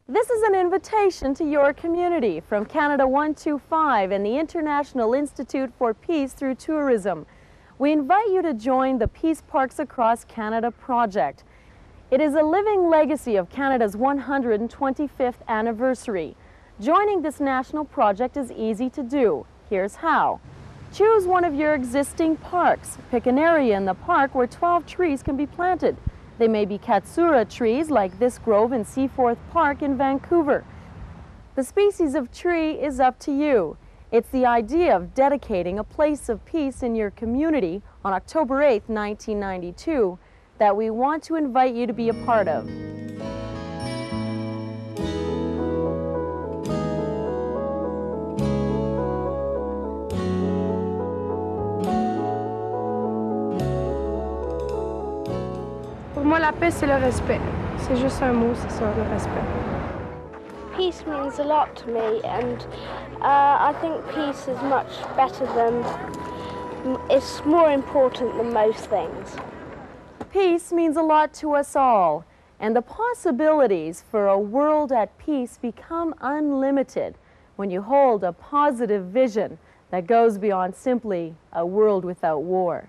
This is an invitation to your community from Canada 125 and the International Institute for Peace through Tourism. We invite you to join the Peace Parks Across Canada project. It is a living legacy of Canada's 125th anniversary. Joining this national project is easy to do. Here's how. Choose one of your existing parks. Pick an area in the park where 12 trees can be planted. They may be Katsura trees like this grove in Seaforth Park in Vancouver. The species of tree is up to you. It's the idea of dedicating a place of peace in your community on October 8, 1992, that we want to invite you to be a part of. Pour moi, la paix, c'est le respect. C'est juste un mot, c'est ça, le respect. Peace means a lot to me, and I think peace is much better than, it's more important than most things. Peace means a lot to us all, and the possibilities for a world at peace become unlimited when you hold a positive vision that goes beyond simply a world without war.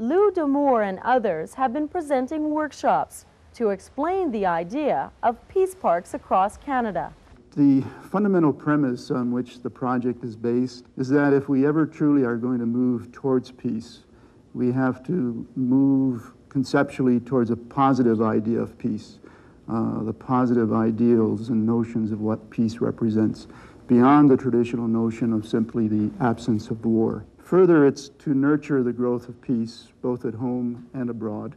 Lou D'Amour and others have been presenting workshops to explain the idea of peace parks across Canada. The fundamental premise on which the project is based is that if we ever truly are going to move towards peace, we have to move conceptually towards a positive idea of peace, the positive ideals and notions of what peace represents, beyond the traditional notion of simply the absence of war. Further, it's to nurture the growth of peace, both at home and abroad,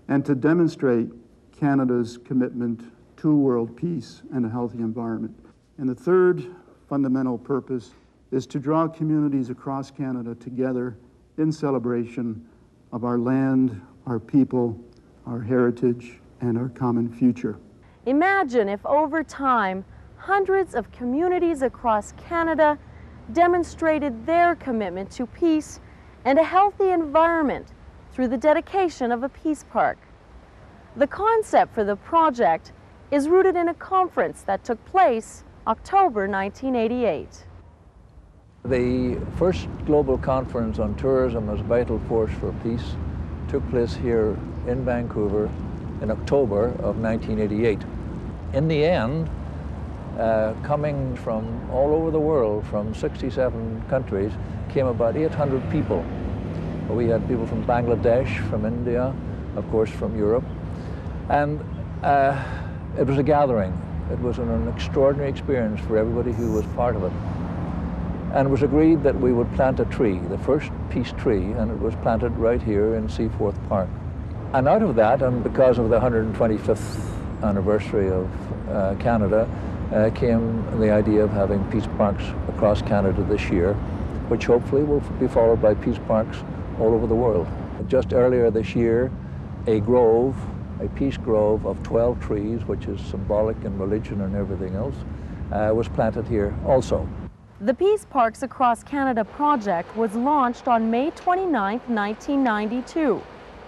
and to demonstrate Canada's commitment to world peace and a healthy environment. And the third fundamental purpose is to draw communities across Canada together in celebration of our land, our people, our heritage, and our common future. Imagine if over time, hundreds of communities across Canada demonstrated their commitment to peace and a healthy environment through the dedication of a peace park. The concept for the project is rooted in a conference that took place October 1988. The first global conference on tourism as a vital force for peace took place here in Vancouver in October of 1988. In the end, coming from all over the world, from 67 countries, came about 800 people. We had people from Bangladesh, from India, of course from Europe, and it was a gathering. It was an extraordinary experience for everybody who was part of it. And it was agreed that we would plant a tree, the first peace tree, and it was planted right here in Seaforth Park. And out of that, and because of the 125th anniversary of Canada, came the idea of having peace parks across Canada this year, which hopefully will be followed by peace parks all over the world. Just earlier this year, a grove, a peace grove of 12 trees, which is symbolic in religion and everything else, was planted here also. The Peace Parks Across Canada project was launched on May 29, 1992,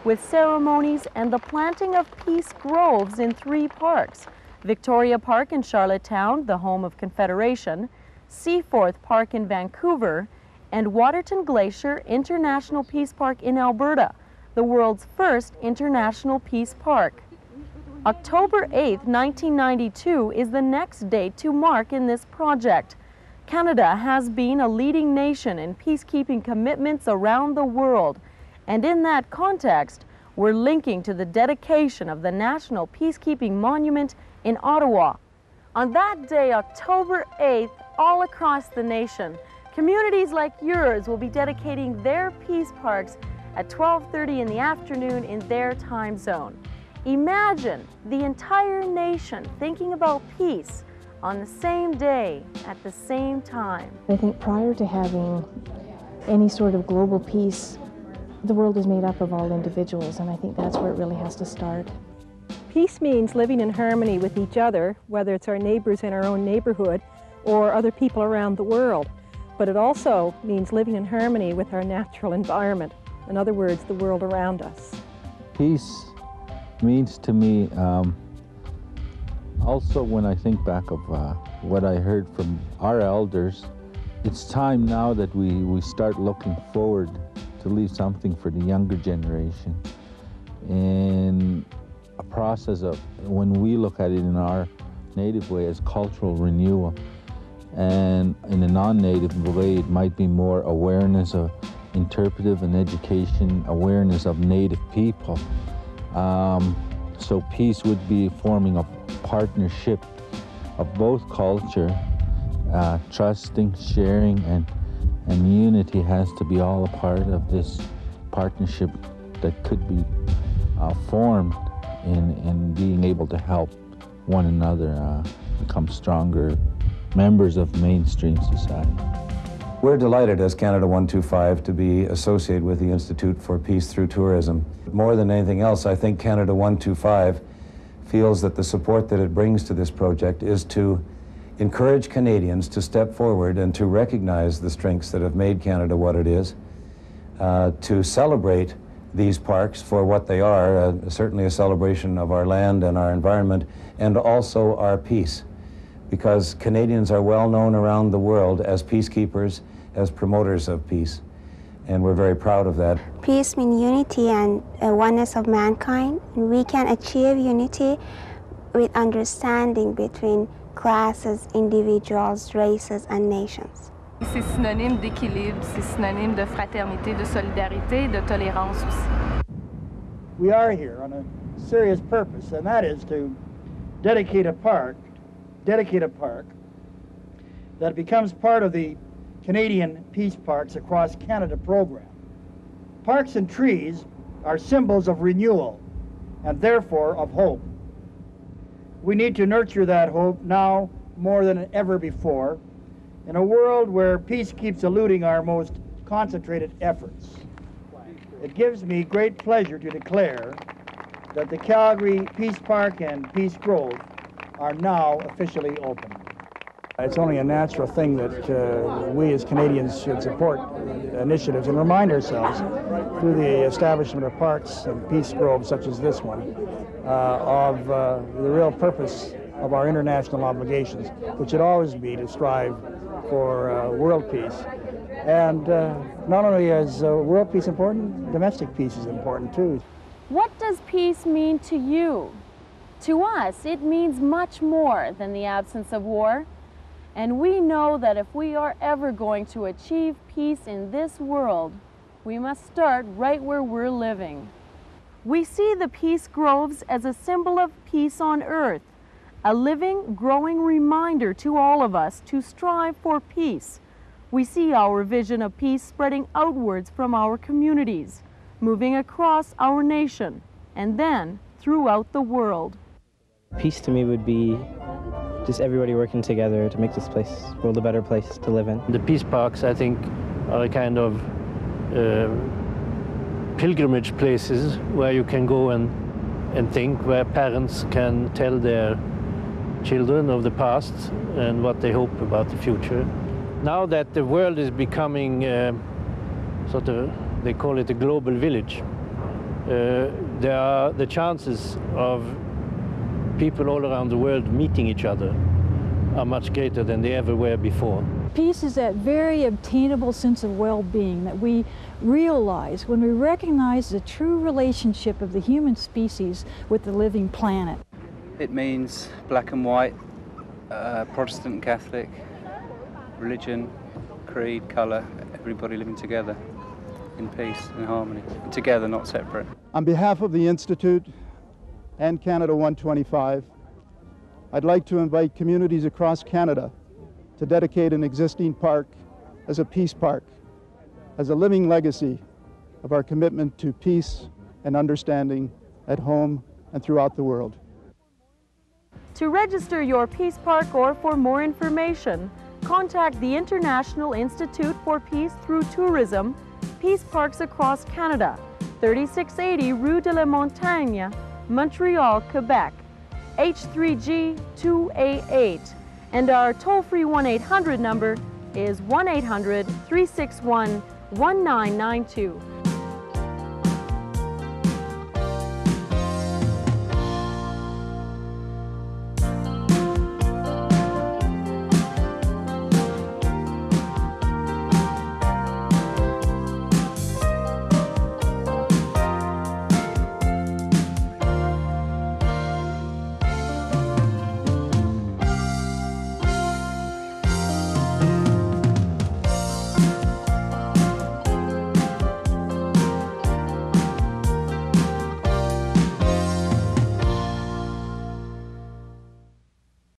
with ceremonies and the planting of peace groves in 3 parks: Victoria Park in Charlottetown, the home of Confederation, Seaforth Park in Vancouver, and Waterton Glacier International Peace Park in Alberta, the world's first international peace park. October 8, 1992 is the next date to mark in this project. Canada has been a leading nation in peacekeeping commitments around the world, and in that context, we're linking to the dedication of the National Peacekeeping Monument in Ottawa. On that day, October 8th, all across the nation, communities like yours will be dedicating their peace parks at 12:30 in the afternoon in their time zone. Imagine the entire nation thinking about peace on the same day at the same time. I think prior to having any sort of global peace, the world is made up of all individuals, and I think that's where it really has to start. Peace means living in harmony with each other, whether it's our neighbors in our own neighborhood or other people around the world. But it also means living in harmony with our natural environment. In other words, the world around us. Peace means to me Also, when I think back of what I heard from our elders, it's time now that we start looking forward to leave something for the younger generation. In a process of, when we look at it in our native way, as cultural renewal, and in a non-native way it might be more awareness of interpretive and education, awareness of native people. So peace would be forming a partnership of both culture, trusting, sharing, and unity has to be all a part of this partnership that could be formed in being able to help one another become stronger members of mainstream society. We're delighted as Canada 125 to be associated with the Institute for Peace Through Tourism. More than anything else, I think Canada 125 feels that the support that it brings to this project is to encourage Canadians to step forward and to recognize the strengths that have made Canada what it is, to celebrate these parks for what they are, certainly a celebration of our land and our environment, and also our peace. Because Canadians are well known around the world as peacekeepers, as promoters of peace, and we're very proud of that. Peace means unity and oneness of mankind. We can achieve unity with understanding between classes, individuals, races, and nations. C'est synonyme d'équilibre, c'est synonyme de fraternité, de solidarité, de tolérance aussi. We are here on a serious purpose, and that is to dedicate a park that becomes part of the Canadian Peace Parks Across Canada program. Parks and trees are symbols of renewal and therefore of hope. We need to nurture that hope now more than ever before in a world where peace keeps eluding our most concentrated efforts. It gives me great pleasure to declare that the Calgary Peace Park and Peace Grove are now officially open. It's only a natural thing that we as Canadians should support initiatives and remind ourselves through the establishment of parks and peace groves such as this one of the real purpose of our international obligations, which should always be to strive for world peace. And not only is world peace important, domestic peace is important too. What does peace mean to you? To us, it means much more than the absence of war. And we know that if we are ever going to achieve peace in this world, we must start right where we're living. We see the peace groves as a symbol of peace on earth, a living, growing reminder to all of us to strive for peace. We see our vision of peace spreading outwards from our communities, moving across our nation, and then throughout the world. Peace to me would be just everybody working together to make this world a better place to live in. The peace parks, I think, are a kind of pilgrimage places where you can go and think, where parents can tell their children of the past and what they hope about the future. Now that the world is becoming they call it a global village, there are the chances of people all around the world meeting each other are much greater than they ever were before. Peace is that very obtainable sense of well-being that we realize when we recognize the true relationship of the human species with the living planet. It means black and white, Protestant and Catholic, religion, creed, colour, everybody living together in peace and harmony, together, not separate. On behalf of the Institute and Canada 125, I'd like to invite communities across Canada to dedicate an existing park as a peace park, as a living legacy of our commitment to peace and understanding at home and throughout the world. To register your peace park or for more information, contact the International Institute for Peace Through Tourism, Peace Parks Across Canada, 3680 Rue de la Montagne, Montreal, Quebec, H3G 288. And our toll-free 1-800 number is 1-800-361-1992.